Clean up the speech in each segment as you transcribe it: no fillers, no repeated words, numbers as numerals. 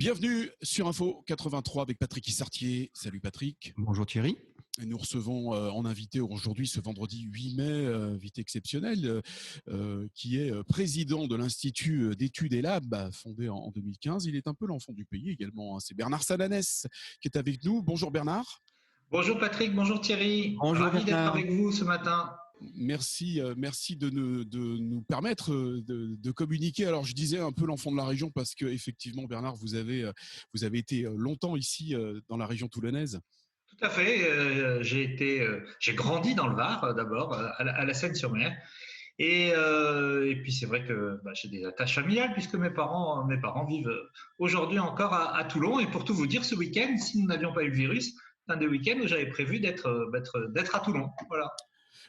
Bienvenue sur Info 83 avec Patrick Issartier. Salut Patrick. Bonjour Thierry. Et nous recevons en invité aujourd'hui ce vendredi 8 mai, invité exceptionnel, qui est président de l'Institut d'études et labs fondé en 2015. Il est un peu l'enfant du pays également. C'est Bernard Sananès qui est avec nous. Bonjour Bernard. Bonjour Patrick, bonjour Thierry. Bonjour Ravi d'être avec vous ce matin. Merci de nous permettre de communiquer. Alors je disais un peu l'enfant de la région parce que effectivement Bernard, vous avez été longtemps ici dans la région toulonnaise. Tout à fait. J'ai grandi dans le Var d'abord, à la Seine-sur-Mer. Et puis c'est vrai que j'ai des attaches familiales puisque mes parents vivent aujourd'hui encore à Toulon. Et pour tout vous dire, ce week-end, si nous n'avions pas eu le virus, c'est un des week-ends où j'avais prévu d'être à Toulon.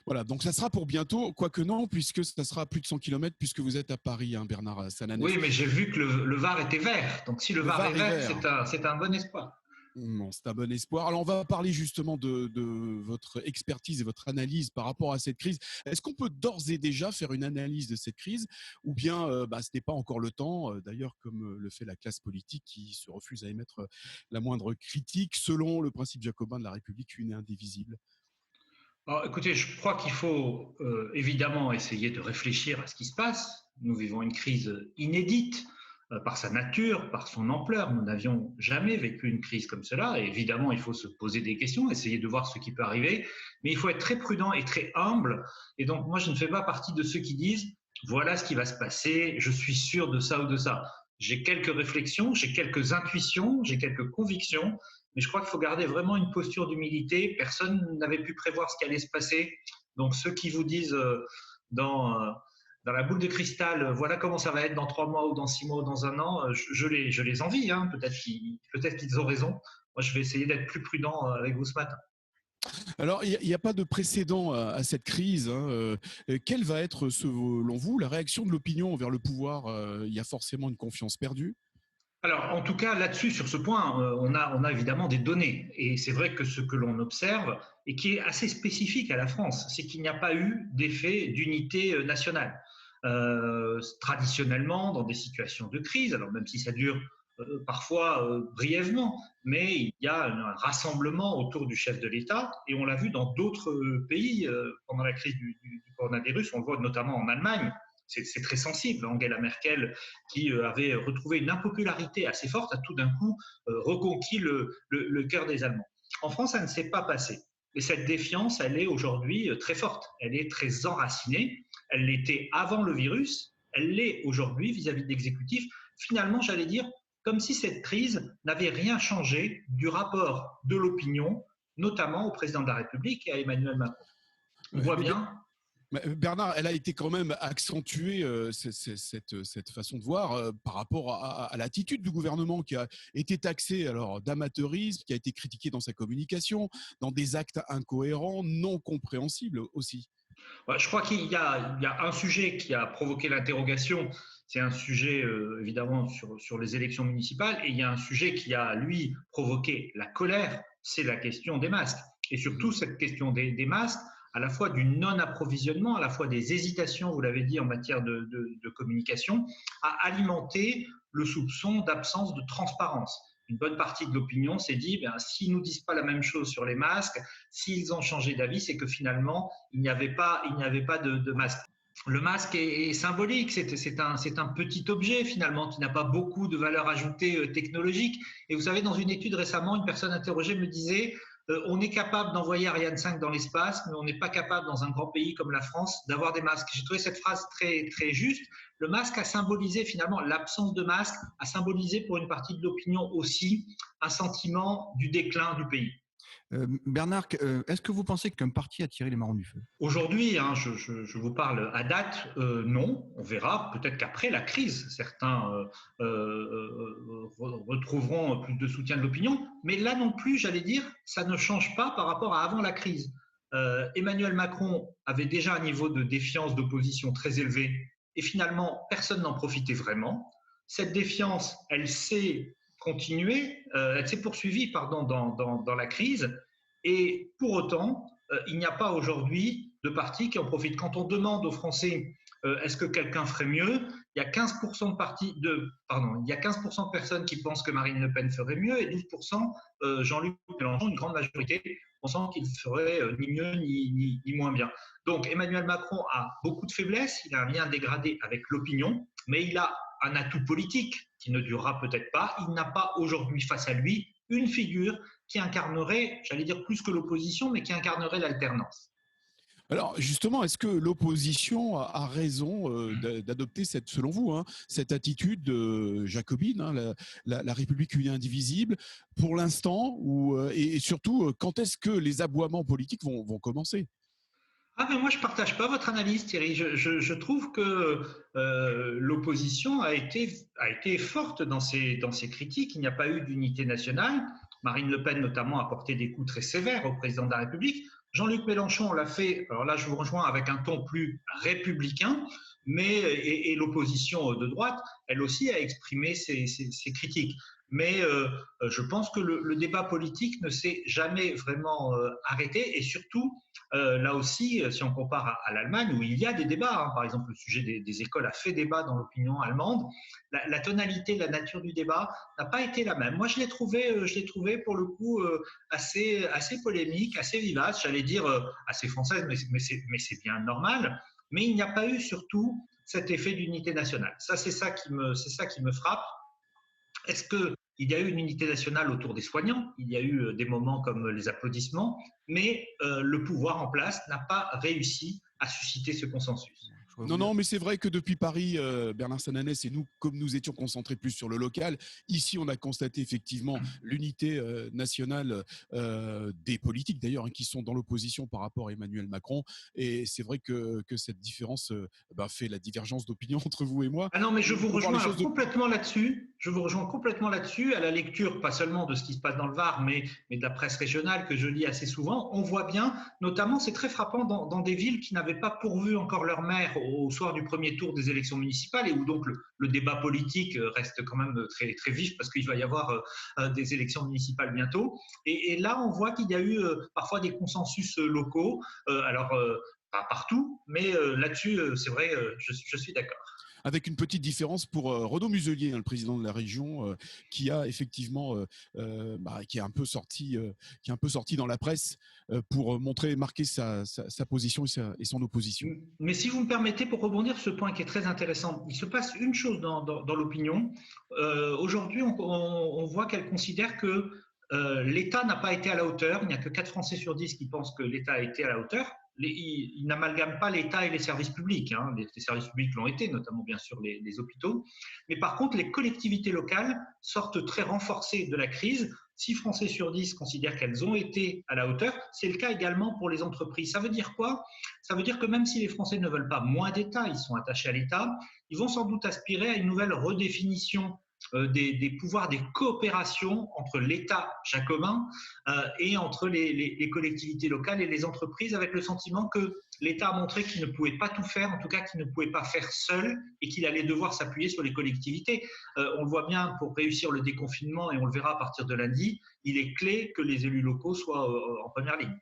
Voilà, donc ça sera pour bientôt, quoique non, puisque ça sera à plus de 100 km, puisque vous êtes à Paris, hein, Bernard Sananès. Oui, mais j'ai vu que le Var était vert. Donc si le Var est vert, c'est un bon espoir. Non, c'est un bon espoir. Alors, on va parler justement de votre expertise et votre analyse par rapport à cette crise. Est-ce qu'on peut d'ores et déjà faire une analyse de cette crise ou bien ce n'est pas encore le temps, d'ailleurs, comme le fait la classe politique qui se refuse à émettre la moindre critique selon le principe jacobin de la République une et indivisible? Alors, écoutez, je crois qu'il faut évidemment essayer de réfléchir à ce qui se passe. Nous vivons une crise inédite par sa nature, par son ampleur. Nous n'avions jamais vécu une crise comme cela. Et évidemment, il faut se poser des questions, essayer de voir ce qui peut arriver. Mais il faut être très prudent et très humble. Et donc, moi, je ne fais pas partie de ceux qui disent « voilà ce qui va se passer, je suis sûr de ça ou de ça ». J'ai quelques réflexions, j'ai quelques intuitions, j'ai quelques convictions. Mais je crois qu'il faut garder vraiment une posture d'humilité. Personne n'avait pu prévoir ce qui allait se passer. Donc, ceux qui vous disent dans la boule de cristal, voilà comment ça va être dans 3 mois ou dans 6 mois ou dans 1 an, je les envie. Hein. Peut-être qu'ils ont raison. Moi, je vais essayer d'être plus prudent avec vous ce matin. Alors, il n'y a pas de précédent à cette crise. Hein. Quelle va être, selon vous, la réaction de l'opinion envers le pouvoir? Il y a forcément une confiance perdue. Alors, en tout cas, là-dessus, sur ce point, on a évidemment des données. Et c'est vrai que ce que l'on observe, et qui est assez spécifique à la France, c'est qu'il n'y a pas eu d'effet d'unité nationale. Traditionnellement, dans des situations de crise, alors même si ça dure parfois brièvement, mais il y a un rassemblement autour du chef de l'État, et on l'a vu dans d'autres pays pendant la crise du coronavirus, on le voit notamment en Allemagne. C'est très sensible. Angela Merkel, qui avait retrouvé une impopularité assez forte, a tout d'un coup reconquis le cœur des Allemands. En France, ça ne s'est pas passé. Et cette défiance, elle est aujourd'hui très forte. Elle est très enracinée. Elle l'était avant le virus. Elle l'est aujourd'hui vis-à-vis de l'exécutif. Finalement, j'allais dire, comme si cette crise n'avait rien changé du rapport de l'opinion, notamment au président de la République et à Emmanuel Macron. On voit bien. Bernard, elle a été quand même accentuée, cette façon de voir, par rapport à l'attitude du gouvernement qui a été taxé d'amateurisme, qui a été critiqué dans sa communication, dans des actes incohérents, non compréhensibles aussi. Je crois qu'il y a un sujet qui a provoqué l'interrogation, c'est un sujet évidemment sur les élections municipales, et il y a un sujet qui a, lui, provoqué la colère, c'est la question des masques. Et surtout cette question des masques, à la fois du non-approvisionnement, à la fois des hésitations, vous l'avez dit, en matière de communication, a alimenté le soupçon d'absence de transparence. Une bonne partie de l'opinion s'est dit, s'ils ne nous disent pas la même chose sur les masques, s'ils ont changé d'avis, c'est que finalement, il n'y avait pas de masque. Le masque est symbolique, c'est un petit objet finalement qui n'a pas beaucoup de valeur ajoutée technologique. Et vous savez, dans une étude récemment, une personne interrogée me disait on est capable d'envoyer Ariane 5 dans l'espace, mais on n'est pas capable dans un grand pays comme la France d'avoir des masques. J'ai trouvé cette phrase très, très juste. Le masque a symbolisé finalement, l'absence de masque a symbolisé pour une partie de l'opinion aussi un sentiment du déclin du pays. Bernard, est-ce que vous pensez qu'un parti a tiré les marrons du feu? Aujourd'hui, je vous parle à date, non. On verra peut-être qu'après la crise, certains retrouveront plus de soutien de l'opinion. Mais là non plus, j'allais dire, ça ne change pas par rapport à avant la crise. Emmanuel Macron avait déjà un niveau de défiance, d'opposition très élevé. Et finalement, personne n'en profitait vraiment. Cette défiance, elle s'est continuée, elle s'est poursuivie dans la crise. Et pour autant, il n'y a pas aujourd'hui de parti qui en profite. Quand on demande aux Français est-ce que quelqu'un ferait mieux, il y a 15% il y a 15% de personnes qui pensent que Marine Le Pen ferait mieux et 12% Jean-Luc Mélenchon, une grande majorité, pensant qu'il ferait ni mieux ni moins bien. Donc Emmanuel Macron a beaucoup de faiblesses, il a un lien dégradé avec l'opinion, mais il a un atout politique qui ne durera peut-être pas. Il n'a pas aujourd'hui face à lui une figure qui incarnerait, j'allais dire plus que l'opposition, mais qui incarnerait l'alternance. Alors justement, est-ce que l'opposition a raison d'adopter selon vous, hein, cette attitude jacobine, hein, la République unie indivisible, pour l'instant, et surtout, quand est-ce que les aboiements politiques vont commencer? Ah mais moi je ne partage pas votre analyse Thierry, je trouve que l'opposition a été forte dans ses critiques, il n'y a pas eu d'unité nationale, Marine Le Pen notamment a porté des coups très sévères au président de la République, Jean-Luc Mélenchon l'a fait, alors là je vous rejoins avec un ton plus républicain, mais et l'opposition de droite, elle aussi a exprimé ses critiques. Mais je pense que le débat politique ne s'est jamais vraiment arrêté et surtout, là aussi, si on compare à l'Allemagne, où il y a des débats, hein, par exemple le sujet des écoles a fait débat dans l'opinion allemande, la tonalité, la nature du débat n'a pas été la même. Moi, je l'ai trouvé pour le coup assez polémique, assez vivace, j'allais dire assez française, mais c'est bien normal. Mais il n'y a pas eu surtout cet effet d'unité nationale. Ça, c'est ça qui me frappe. Est-ce qu'il y a eu une unité nationale autour des soignants? Il y a eu des moments comme les applaudissements, mais le pouvoir en place n'a pas réussi à susciter ce consensus. Non, mais c'est vrai que depuis Paris, Bernard Sananès et nous, comme nous étions concentrés plus sur le local, ici on a constaté effectivement l'unité nationale des politiques d'ailleurs, hein, qui sont dans l'opposition par rapport à Emmanuel Macron. Et c'est vrai que cette différence fait la divergence d'opinion entre vous et moi. Ah non, mais je vous rejoins complètement là-dessus. Je vous rejoins complètement là-dessus, à la lecture, pas seulement de ce qui se passe dans le Var, mais de la presse régionale que je lis assez souvent. On voit bien, notamment, c'est très frappant dans des villes qui n'avaient pas pourvu encore leur maire au soir du premier tour des élections municipales et où donc le débat politique reste quand même très, très vif parce qu'il va y avoir des élections municipales bientôt. Et là, on voit qu'il y a eu parfois des consensus locaux. Alors, pas partout, mais là-dessus, c'est vrai, je suis d'accord. Avec une petite différence pour Renaud Muselier, hein, le président de la région, qui a effectivement, qui est un peu sorti dans la presse pour marquer sa position et son opposition. Mais si vous me permettez, pour rebondir sur ce point qui est très intéressant, il se passe une chose dans l'opinion. Aujourd'hui, on voit qu'elle considère que l'État n'a pas été à la hauteur. Il n'y a que 4 Français sur 10 qui pensent que l'État a été à la hauteur. Ils n'amalgament pas l'État et les services publics. Hein. Les services publics l'ont été, notamment bien sûr les hôpitaux. Mais par contre, les collectivités locales sortent très renforcées de la crise. 6 Français sur 10 considèrent qu'elles ont été à la hauteur. C'est le cas également pour les entreprises. Ça veut dire quoi? Ça veut dire que même si les Français ne veulent pas moins d'État, ils sont attachés à l'État, ils vont sans doute aspirer à une nouvelle redéfinition des pouvoirs, des coopérations entre l'État jacobin et entre les collectivités locales et les entreprises, avec le sentiment que l'État a montré qu'il ne pouvait pas tout faire, en tout cas qu'il ne pouvait pas faire seul et qu'il allait devoir s'appuyer sur les collectivités. On le voit bien, pour réussir le déconfinement, et on le verra à partir de lundi, il est clé que les élus locaux soient en première ligne.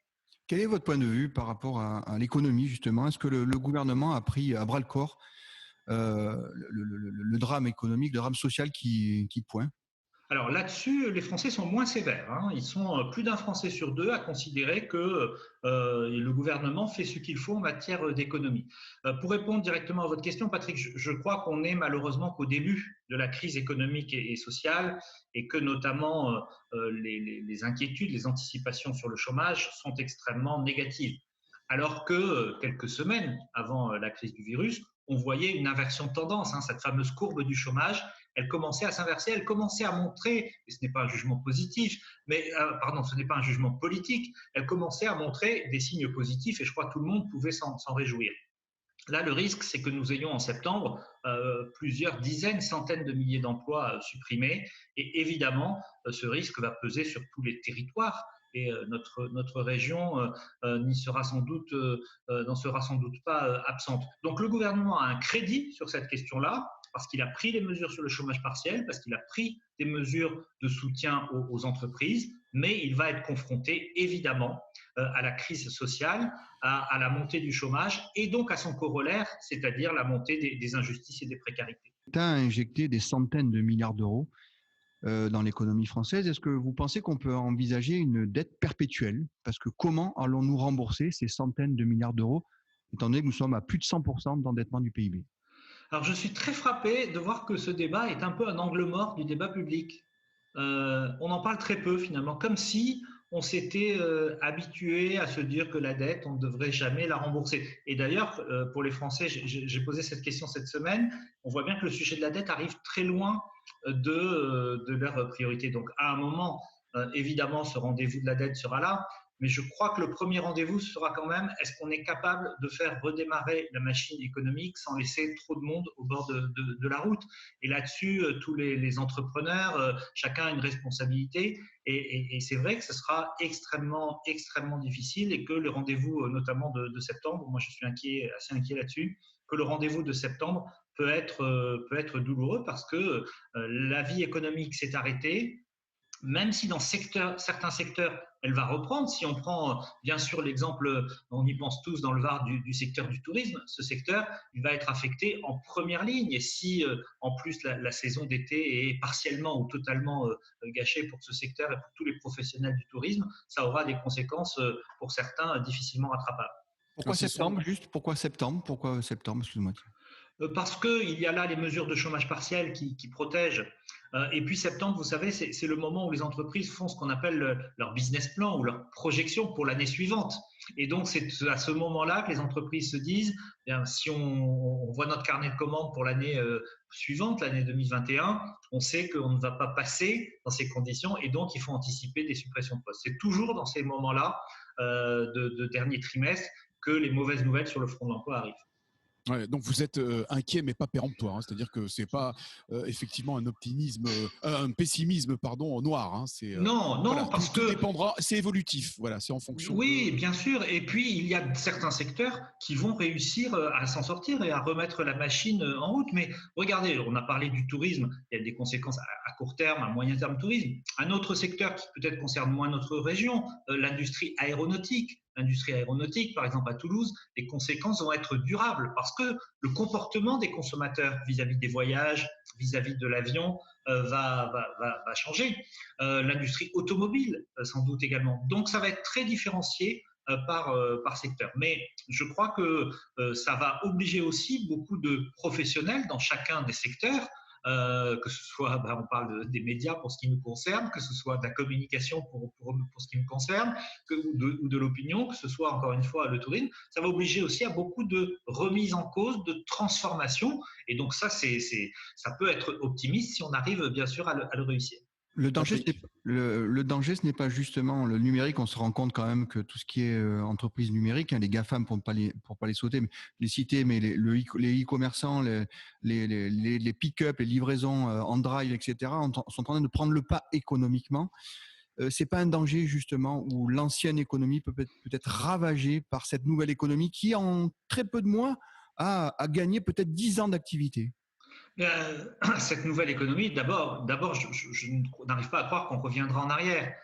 Quel est votre point de vue par rapport à l'économie, justement? Est-ce que le gouvernement a pris à bras-le-corps le drame économique, le drame social qui pointe? Alors là-dessus, les Français sont moins sévères. Hein. Ils sont plus d'un Français sur 2 à considérer que le gouvernement fait ce qu'il faut en matière d'économie. Pour répondre directement à votre question, Patrick, je crois qu'on est malheureusement qu'au début de la crise économique et sociale et que notamment les inquiétudes, les anticipations sur le chômage sont extrêmement négatives. Alors que quelques semaines avant la crise du virus, on voyait une inversion de tendance, hein, cette fameuse courbe du chômage, elle commençait à s'inverser, elle commençait à montrer, et ce n'est pas un jugement positif, mais ce n'est pas un jugement politique, elle commençait à montrer des signes positifs et je crois que tout le monde pouvait s'en réjouir. Là, le risque, c'est que nous ayons en septembre plusieurs dizaines, centaines de milliers d'emplois supprimés et évidemment, ce risque va peser sur tous les territoires. Et notre région n'en sera sans doute pas absente. Donc le gouvernement a un crédit sur cette question-là, parce qu'il a pris les mesures sur le chômage partiel, parce qu'il a pris des mesures de soutien aux entreprises, mais il va être confronté évidemment à la crise sociale, à la montée du chômage et donc à son corollaire, c'est-à-dire la montée des injustices et des précarités. L'État a injecté des centaines de milliards d'euros dans l'économie française. Est-ce que vous pensez qu'on peut envisager une dette perpétuelle? Parce que comment allons-nous rembourser ces centaines de milliards d'euros, étant donné que nous sommes à plus de 100% d'endettement du PIB? Alors je suis très frappé de voir que ce débat est un peu un angle mort du débat public. On en parle très peu finalement, comme si on s'était habitué à se dire que la dette, on ne devrait jamais la rembourser. Et d'ailleurs, pour les Français, j'ai posé cette question cette semaine, on voit bien que le sujet de la dette arrive très loin de leur priorité. Donc à un moment, évidemment, ce rendez-vous de la dette sera là, mais je crois que le premier rendez-vous sera quand même, est-ce qu'on est capable de faire redémarrer la machine économique sans laisser trop de monde au bord de la route? Et là-dessus, tous les entrepreneurs, chacun a une responsabilité. Et c'est vrai que ce sera extrêmement, extrêmement difficile et que le rendez-vous, notamment de septembre, moi je suis assez inquiet là-dessus, que le rendez-vous de septembre peut être douloureux parce que la vie économique s'est arrêtée, même si dans certains secteurs, elle va reprendre. Si on prend bien sûr l'exemple, on y pense tous dans le Var, du secteur du tourisme, ce secteur, il va être affecté en première ligne. Et si en plus la saison d'été est partiellement ou totalement gâchée pour ce secteur et pour tous les professionnels du tourisme, ça aura des conséquences pour certains difficilement rattrapables. Pourquoi septembre, juste? Pourquoi septembre? Pourquoi septembre? Excuse-moi. Parce qu'il y a là les mesures de chômage partiel qui protègent. Et puis septembre, vous savez, c'est le moment où les entreprises font ce qu'on appelle leur business plan ou leur projection pour l'année suivante. Et donc, c'est à ce moment-là que les entreprises se disent, bien, si on voit notre carnet de commandes pour l'année suivante, l'année 2021, on sait qu'on ne va pas passer dans ces conditions et donc il faut anticiper des suppressions de postes. C'est toujours dans ces moments-là de dernier trimestre que les mauvaises nouvelles sur le front de l'emploi arrivent. Ouais, donc vous êtes inquiet mais pas péremptoire, hein, c'est-à-dire que c'est pas effectivement un pessimisme pardon noir. Hein, Non, non, voilà, parce tout que dépendra, c'est évolutif. Voilà, c'est en fonction. oui, bien sûr. Et puis, il y a certains secteurs qui vont réussir à s'en sortir et à remettre la machine en route. Mais regardez, on a parlé du tourisme. Il y a des conséquences à court terme, à moyen terme tourisme. Un autre secteur qui peut-être concerne moins notre région, l'industrie aéronautique. L'industrie aéronautique, par exemple à Toulouse, les conséquences vont être durables parce que le comportement des consommateurs vis-à-vis des voyages, vis-à-vis de l'avion, va changer. L'industrie automobile, sans doute également. Donc, ça va être très différencié par secteur. Mais je crois que ça va obliger aussi beaucoup de professionnels dans chacun des secteurs, que ce soit, on parle des médias pour ce qui nous concerne, que ce soit de la communication pour ce qui nous concerne, ou de l'opinion, que ce soit encore une fois le tourisme, ça va obliger aussi à beaucoup de remises en cause, de transformation. Et donc ça peut être optimiste si on arrive bien sûr à le réussir. Le danger, ce n'est pas justement le numérique. On se rend compte quand même que tout ce qui est entreprise numérique, hein, les GAFAM pour pas les sauter, mais les citer, mais les e-commerçants, les pick-up, les livraisons en drive, etc., sont en train de prendre le pas économiquement. C'est pas un danger justement où l'ancienne économie peut être ravagée par cette nouvelle économie qui, en très peu de mois, a gagné peut-être 10 ans d'activité? Cette nouvelle économie, d'abord, je n'arrive pas à croire qu'on reviendra en arrière.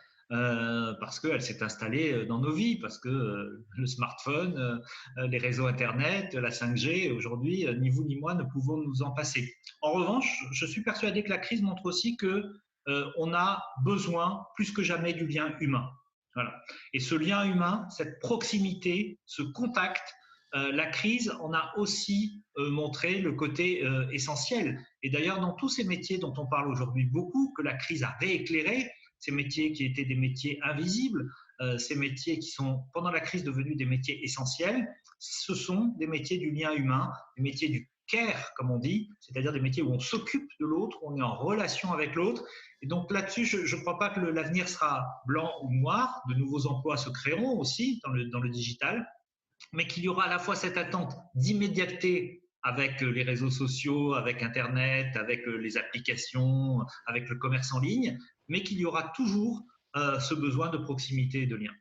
Parce qu'elle s'est installée dans nos vies, parce que le smartphone, les réseaux Internet, la 5G, aujourd'hui, ni vous ni moi ne pouvons nous en passer. En revanche, je suis persuadé que la crise montre aussi qu'on a besoin plus que jamais du lien humain. Voilà. Et ce lien humain, cette proximité, ce contact, la crise en a aussi montré le côté essentiel. Et d'ailleurs, dans tous ces métiers dont on parle aujourd'hui beaucoup, que la crise a rééclairé, ces métiers qui étaient des métiers invisibles, ces métiers qui sont pendant la crise devenus des métiers essentiels, ce sont des métiers du lien humain, des métiers du care, comme on dit, c'est-à-dire des métiers où on s'occupe de l'autre, où on est en relation avec l'autre. Et donc là-dessus, je ne crois pas que l'avenir sera blanc ou noir, de nouveaux emplois se créeront aussi dans le digital, mais qu'il y aura à la fois cette attente d'immédiateté avec les réseaux sociaux, avec Internet, avec les applications, avec le commerce en ligne, mais qu'il y aura toujours ce besoin de proximité et de lien.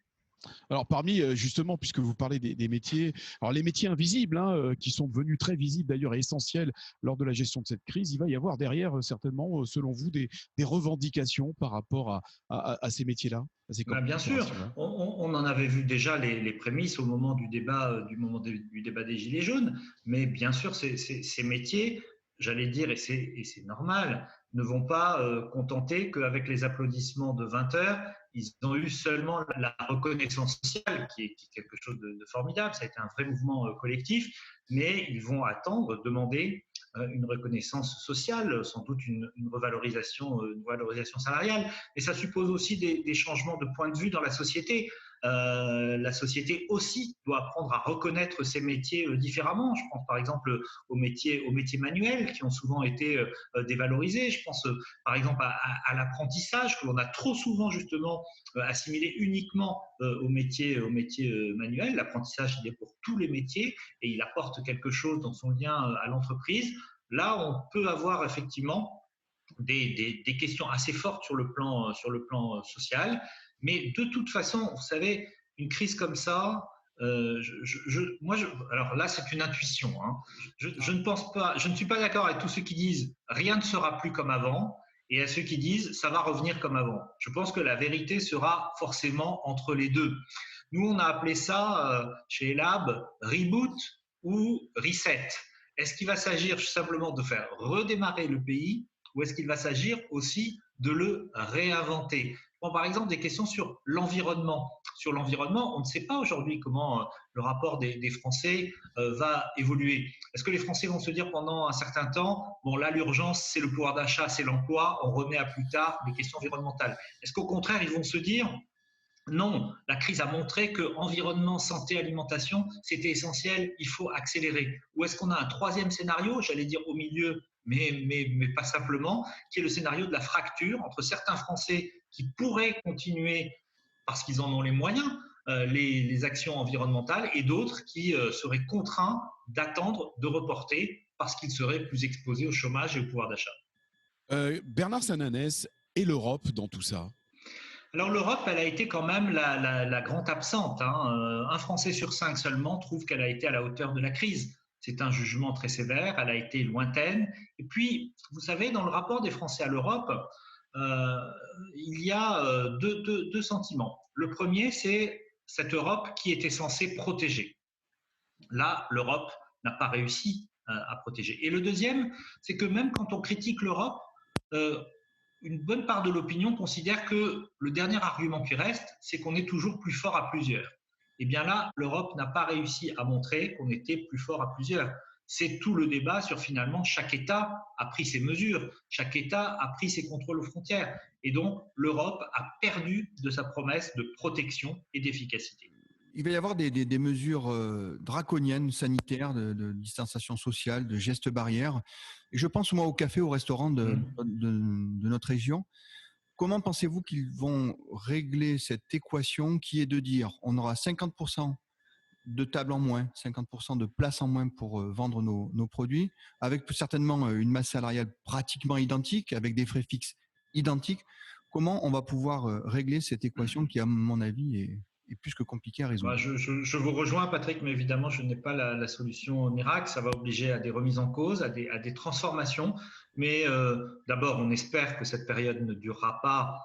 Alors parmi justement, puisque vous parlez des métiers, alors les métiers invisibles, qui sont devenus très visibles d'ailleurs et essentiels lors de la gestion de cette crise, il va y avoir derrière certainement, selon vous, des revendications par rapport à ces métiers-là, à ces Ben, bien sûr, corporations-là. on en avait vu déjà les prémices au moment du débat, du débat des Gilets jaunes, mais bien sûr, ces métiers, j'allais dire, et c'est normal, ne vont pas contenter qu'avec les applaudissements de 20 heures, ils ont eu seulement la reconnaissance sociale, qui est quelque chose de formidable, ça a été un vrai mouvement collectif, mais ils vont attendre, demander une reconnaissance sociale, sans doute une revalorisation salariale, et ça suppose aussi des changements de point de vue dans la société. La société aussi doit apprendre à reconnaître ces métiers différemment. Je pense par exemple aux métiers manuels qui ont souvent été dévalorisés. Je pense par exemple à l'apprentissage que l'on a trop souvent justement assimilé uniquement aux métiers manuels. L'apprentissage, il est pour tous les métiers et il apporte quelque chose dans son lien à l'entreprise. Là, on peut avoir effectivement des questions assez fortes sur le plan social. Mais de toute façon, vous savez, une crise comme ça, alors là, c'est une intuition. Hein. Je ne pense pas, je ne suis pas d'accord avec tous ceux qui disent rien ne sera plus comme avant et à ceux qui disent ça va revenir comme avant. Je pense que la vérité sera forcément entre les deux. Nous, on a appelé ça chez Elab reboot ou reset. Est-ce qu'il va s'agir simplement de faire redémarrer le pays ou est-ce qu'il va s'agir aussi de le réinventer? Bon, par exemple, des questions sur l'environnement. Sur l'environnement, on ne sait pas aujourd'hui comment le rapport des Français va évoluer. Est-ce que les Français vont se dire pendant un certain temps, bon là l'urgence c'est le pouvoir d'achat, c'est l'emploi, on remet à plus tard les questions environnementales? Est-ce qu'au contraire ils vont se dire, non, la crise a montré que environnement, santé, alimentation, c'était essentiel, il faut accélérer. Ou est-ce qu'on a un troisième scénario, j'allais dire au milieu, mais pas simplement, qui est le scénario de la fracture entre certains Français qui pourraient continuer parce qu'ils en ont les moyens, les actions environnementales, et d'autres qui seraient contraints d'attendre, de reporter, parce qu'ils seraient plus exposés au chômage et au pouvoir d'achat. Bernard Sananès et l'Europe dans tout ça. Alors l'Europe, elle a été quand même la grande absente. Hein. Un Français sur 5 seulement trouve qu'elle a été à la hauteur de la crise. C'est un jugement très sévère, elle a été lointaine. Et puis, vous savez, dans le rapport des Français à l'Europe, il y a deux sentiments. Le premier, c'est cette Europe qui était censée protéger. Là, l'Europe n'a pas réussi à protéger. Et le deuxième, c'est que même quand on critique l'Europe, une bonne part de l'opinion considère que le dernier argument qui reste, c'est qu'on est toujours plus fort à plusieurs. Et bien là, l'Europe n'a pas réussi à montrer qu'on était plus fort à plusieurs. C'est tout le débat sur finalement chaque État a pris ses mesures, chaque État a pris ses contrôles aux frontières. Et donc, l'Europe a perdu de sa promesse de protection et d'efficacité. Il va y avoir des mesures draconiennes, sanitaires, de distanciation sociale, de gestes barrières. Et je pense, moi, au café, au restaurant de notre région. Comment pensez-vous qu'ils vont régler cette équation qui est de dire on aura 50% de tables en moins, 50% de places en moins pour vendre nos produits, avec certainement une masse salariale pratiquement identique, avec des frais fixes identiques. Comment on va pouvoir régler cette équation qui, à mon avis, est plus que compliqué à résoudre? Je vous rejoins, Patrick, mais évidemment, je n'ai pas la solution miracle. Ça va obliger à des remises en cause, à des transformations. Mais d'abord, on espère que cette période ne durera pas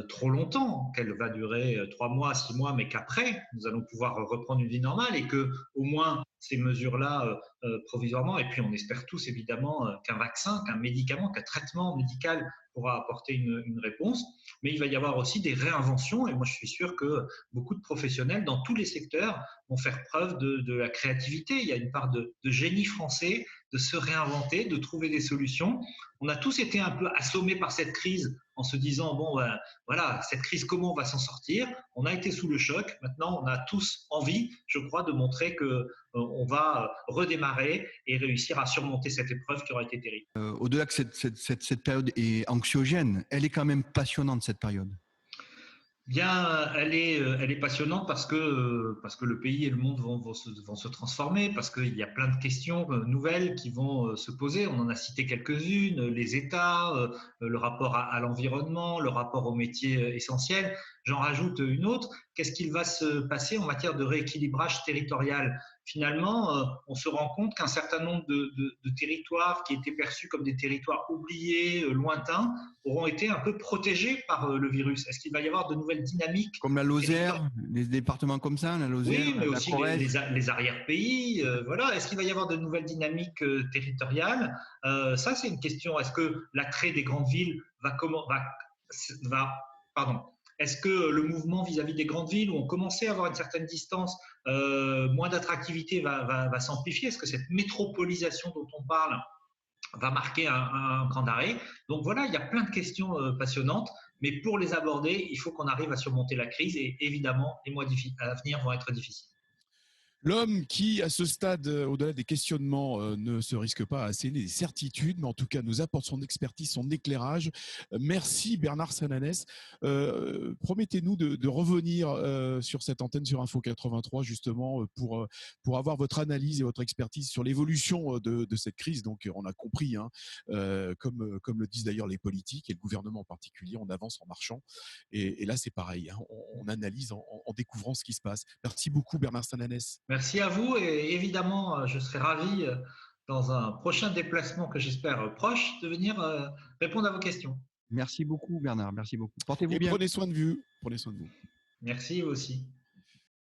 trop longtemps, qu'elle va durer 3 mois, 6 mois, mais qu'après, nous allons pouvoir reprendre une vie normale et que, au moins, ces mesures-là, provisoirement, et puis on espère tous évidemment qu'un vaccin, qu'un médicament, qu'un traitement médical pourra apporter une réponse. Mais il va y avoir aussi des réinventions, et moi je suis sûr que beaucoup de professionnels dans tous les secteurs vont faire preuve de la créativité. Il y a une part de génie français, de se réinventer, de trouver des solutions. On a tous été un peu assommés par cette crise en se disant, bon, ben, voilà, cette crise, comment on va s'en sortir? On a été sous le choc. Maintenant, on a tous envie, je crois, de montrer qu'on va redémarrer et réussir à surmonter cette épreuve qui aura été terrible. Au-delà que cette période est anxiogène, elle est quand même passionnante, cette période. Bien, elle est passionnante parce que le pays et le monde vont se transformer, parce qu'il y a plein de questions nouvelles qui vont se poser. On en a cité quelques-unes, les États, le rapport à l'environnement, le rapport aux métiers essentiels. J'en rajoute une autre. Qu'est-ce qu'il va se passer en matière de rééquilibrage territorial? Finalement, on se rend compte qu'un certain nombre de territoires qui étaient perçus comme des territoires oubliés, lointains, auront été un peu protégés par le virus. Est-ce qu'il va y avoir de nouvelles dynamiques Comme la Lozère, les départements comme ça, la Lozère, oui, mais la aussi Corrèze. les arrière-pays. Voilà. Est-ce qu'il va y avoir de nouvelles dynamiques territoriales? Ça, c'est une question. Est-ce que l'attrait des grandes villes va pardon. Est-ce que le mouvement vis-à-vis des grandes villes où on commençait à avoir une certaine distance, moins d'attractivité va s'amplifier? Est-ce que cette métropolisation dont on parle va marquer un camp d'arrêt? Donc voilà, il y a plein de questions passionnantes, mais pour les aborder, il faut qu'on arrive à surmonter la crise et évidemment, les mois à venir vont être difficiles. L'homme qui, à ce stade, au-delà des questionnements, ne se risque pas à asséner des certitudes, mais en tout cas nous apporte son expertise, son éclairage. Merci Bernard Sananès. Promettez-nous de revenir sur cette antenne sur Info 83 justement pour avoir votre analyse et votre expertise sur l'évolution de cette crise. Donc on a compris, hein, comme le disent d'ailleurs les politiques et le gouvernement en particulier, on avance en marchant. Et là c'est pareil, hein, on analyse en découvrant ce qui se passe. Merci beaucoup Bernard Sananès. Merci à vous et évidemment, je serai ravi dans un prochain déplacement que j'espère proche de venir répondre à vos questions. Merci beaucoup Bernard, merci beaucoup. Portez-vous Et bien. prenez soin de vous. Prenez soin de vous. Merci vous aussi.